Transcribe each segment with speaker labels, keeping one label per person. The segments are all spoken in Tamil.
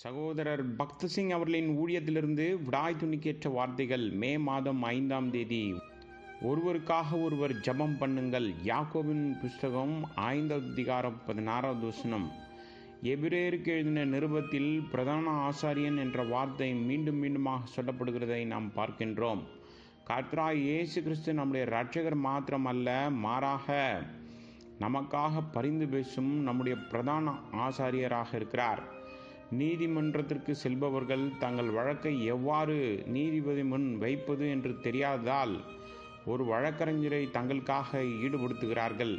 Speaker 1: சகோதரர் பக்த் சிங் அவர்களின் ஊழியத்திலிருந்து விடாய் துணிக்கேற்ற வார்த்தைகள். மே மாதம் 5ஆம் தேதி. ஒருவருக்காக ஒருவர் ஜெபம் பண்ணுங்கள். யாக்கோபின் புஸ்தகம் 5வது அதிகாரம் 16வது வசனம். எபிரேயருக்கு எழுதின நிருபத்தில் பிரதான ஆசாரியன் என்ற வார்த்தை மீண்டும் மீண்டுமாக சொல்லப்படுகிறதை நாம் பார்க்கின்றோம். கர்த்தராகிய இயேசு கிறிஸ்து நம்முடைய இரட்சகர் மாத்திரம் அல்ல, மாறாக நமக்காக பரிந்து பேசும் நம்முடைய பிரதான ஆசாரியராக இருக்கிறார். நீதிமன்றத்திற்கு செல்பவர்கள் தங்கள் வழக்கை எவ்வாறு நீதிபதி முன் வைப்பது என்று தெரியாததால் ஒரு வழக்கறிஞரை தங்களுக்காக ஈடுபடுத்துகிறார்கள்.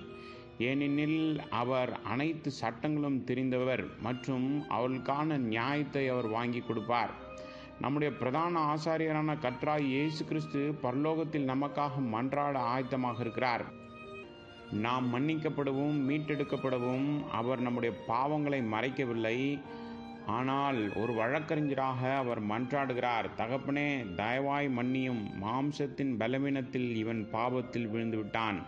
Speaker 1: ஏனெனில் அவர் அனைத்து சட்டங்களும் தெரிந்தவர் மற்றும் அவர்களுக்கான நியாயத்தை அவர் வாங்கி கொடுப்பார். நம்முடைய பிரதான ஆசாரியரான கர்த்தராகிய இயேசு கிறிஸ்து பரலோகத்தில் நமக்காக மன்றாட ஆயத்தமாக இருக்கிறார். நாம் மன்னிக்கப்படவும் மீட்டெடுக்கப்படவும் அவர் நம்முடைய பாவங்களை மறைக்கவில்லை. ஆனால் ஒரு வழக்கறிஞராக அவர் மன்றாடுகிறார். தகப்பனே, தயவாய் மன்னியும். மாம்சத்தின் பலவீனத்தில் இவன் பாவத்தில் விழுந்து விட்டான்.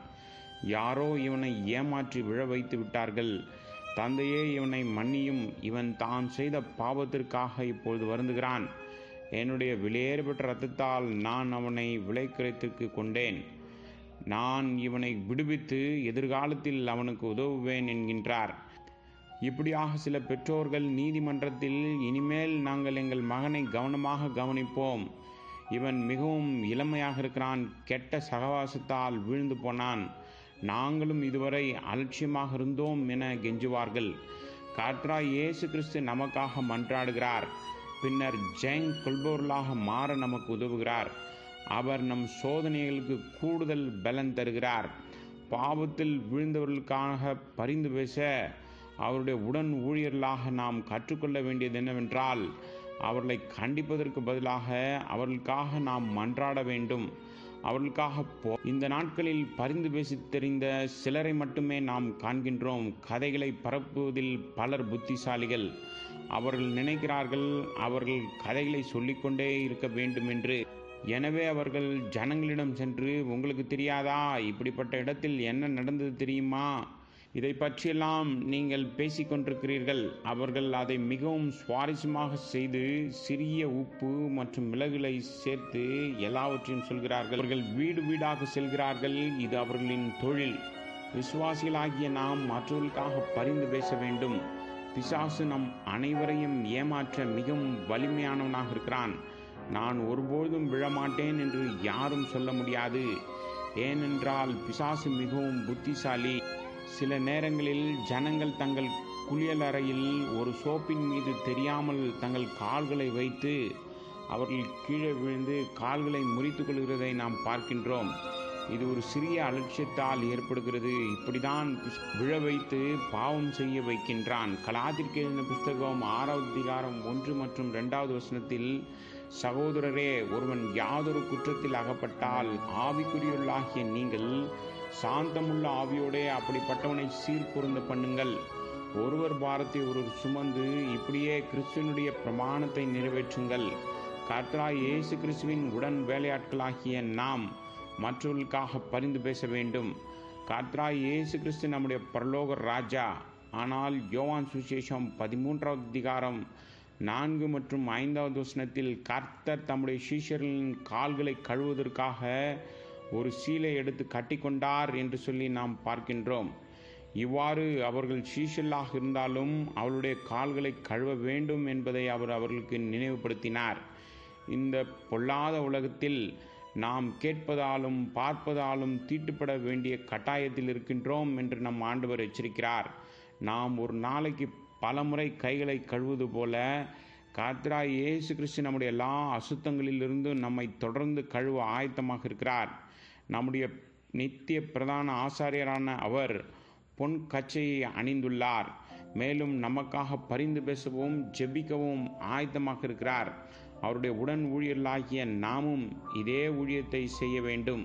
Speaker 1: யாரோ இவனை ஏமாற்றி விழ வைத்து விட்டார்கள். தந்தையே, இவனை மன்னியும். இவன் தான் செய்த பாவத்திற்காக இப்பொழுது வருந்துகிறான். என்னுடைய விலையேறப்பெற்ற இரத்தத்தால் நான் அவனை விலைக்கிரயத்திற்கு கொண்டேன். நான் இவனை விடுவித்து எதிர்காலத்தில் அவனுக்கு உதவுவேன் என்கின்றார். இப்படியாக சில பெற்றோர்கள் நீதிமன்றத்தில், இனிமேல் நாங்கள் எங்கள் மகனை கவனமாக கவனிப்போம், இவன் மிகவும் இளமையாக இருக்கிறான், கெட்ட சகவாசத்தால் வீழ்ந்து போனான், நாங்களும் இதுவரை அலட்சியமாக இருந்தோம் என கெஞ்சுவார்கள். கர்த்தராகிய இயேசு கிறிஸ்து நமக்காக மன்றாடுகிறார். பின்னர் ஜெயம் கொள்பவர்களாக மாற நமக்கு உதவுகிறார். அவர் நம் சோதனைகளுக்கு கூடுதல் பலன் தருகிறார். பாவத்தில் வீழ்ந்தவர்களுக்காக பரிந்து பேச அவருடைய உடன் ஊழியர்களாக நாம் கற்றுக்கொள்ள வேண்டியது என்னவென்றால், அவர்களை கண்டிப்பதற்கு பதிலாக அவர்களுக்காக நாம் மன்றாட வேண்டும். அவர்களுக்காக இந்த நாட்களில் பரிந்து பேசி தெரிந்த சிலரை மட்டுமே நாம் காண்கின்றோம். கதைகளை பரப்புவதில் பலர் புத்திசாலிகள். அவர்கள் நினைக்கிறார்கள் அவர்கள் கதைகளை சொல்லிக்கொண்டே இருக்க வேண்டும் என்று. எனவே அவர்கள் ஜனங்களிடம் சென்று, உங்களுக்கு தெரியாதா, இப்படிப்பட்ட இடத்தில் என்ன நடந்தது தெரியுமா, இதை பற்றியெல்லாம் நீங்கள் பேசிக்கொண்டிருக்கிறீர்கள். அவர்கள் அதை மிகவும் சுவாரஸ்யமாக செய்து சிறிய உப்பு மற்றும் மிளகுகளை சேர்த்து எல்லாவற்றையும் சொல்கிறார்கள். அவர்கள் வீடு வீடாக செல்கிறார்கள். இது அவர்களின் தொழில். விசுவாசிகளாகிய நாம் மற்றவர்களுக்காக பரிந்து பேச வேண்டும். பிசாசு நம் அனைவரையும் ஏமாற்ற மிகவும் வலிமையானவனாக இருக்கிறான். நான் ஒருபோதும் விழமாட்டேன் என்று யாரும் சொல்ல முடியாது. ஏனென்றால் பிசாசு மிகவும் புத்திசாலி. சில நேரங்களில் ஜனங்கள் தங்கள் குளியலறையில் ஒரு சோப்பின் மீது தெரியாமல் தங்கள் கால்களை வைத்து அவர்கள் கீழே விழுந்து கால்களை முறித்து கொள்கிறதை நாம் பார்க்கின்றோம். இது ஒரு சிறிய அலட்சியத்தால் ஏற்படுகிறது. இப்படிதான் விழ வைத்து பாவம் செய்ய வைக்கின்றான். கலாத்திற்கு எழுதின புஸ்தகம் 6வது அதிகாரம் 1 மற்றும் 2வது வசனத்தில், சகோதரரே, ஒருவன் யாதொரு குற்றத்தில் அகப்பட்டால் ஆவிக்குரியவர்களாகிய நீங்கள் சாந்தமுள்ள ஆவியோடே அப்படிப்பட்டவனை சீர்பொருந்த பண்ணுங்கள். ஒருவர் பாரத்தை ஒருவர் சுமந்து இப்படியே கிறிஸ்துவனுடைய பிரமாணத்தை நிறைவேற்றுங்கள். கர்த்தராகிய இயேசு கிறிஸ்துவின் உடன் வேலையாட்களாகிய நாம் மற்றவர்களுக்காக பரிந்து பேச வேண்டும். கர்த்தராகிய இயேசு கிறிஸ்து நம்முடைய பரலோக ராஜா. ஆனால் யோவான் சுவிசேஷம் 13வது அதிகாரம் 4 மற்றும் 5வது வசனத்தில், கர்த்தர் தம்முடைய சீஷர்களின் கால்களை கழுவுவதற்காக ஒரு சீலை எடுத்து கட்டிக்கொண்டார் என்று சொல்லி நாம் பார்க்கின்றோம். இவ்வாறு அவர்கள் சீஷர்களாக இருந்தாலும் அவளுடைய கால்களை கழுவ வேண்டும் என்பதை அவர் அவர்களுக்கு நினைவுபடுத்தினார். இந்த பொல்லாத உலகத்தில் நாம் கேட்பதாலும் பார்ப்பதாலும் தீட்டுப்பட வேண்டிய கட்டாயத்தில் இருக்கின்றோம் என்று நம் ஆண்டவர் எச்சரிக்கிறார். நாம் ஒரு நாளைக்கு பலமுறை கைகளை கழுவுவது போல கர்த்தராகிய இயேசு கிறிஸ்து நம்முடைய எல்லா அசுத்தங்களிலிருந்து நம்மை தொடர்ந்து கழுவ ஆயத்தமாக இருக்கிறார். நம்முடைய நித்திய பிரதான ஆசாரியரான அவர் பொன் கச்சையை அணிந்துள்ளார். மேலும் நமக்காக பரிந்து பேசவும் ஜெபிக்கவும் ஆயத்தமாக இருக்கிறார். அவருடைய உடன் ஊழியர்களாகிய நாமும் இதே ஊழியத்தை செய்ய வேண்டும்.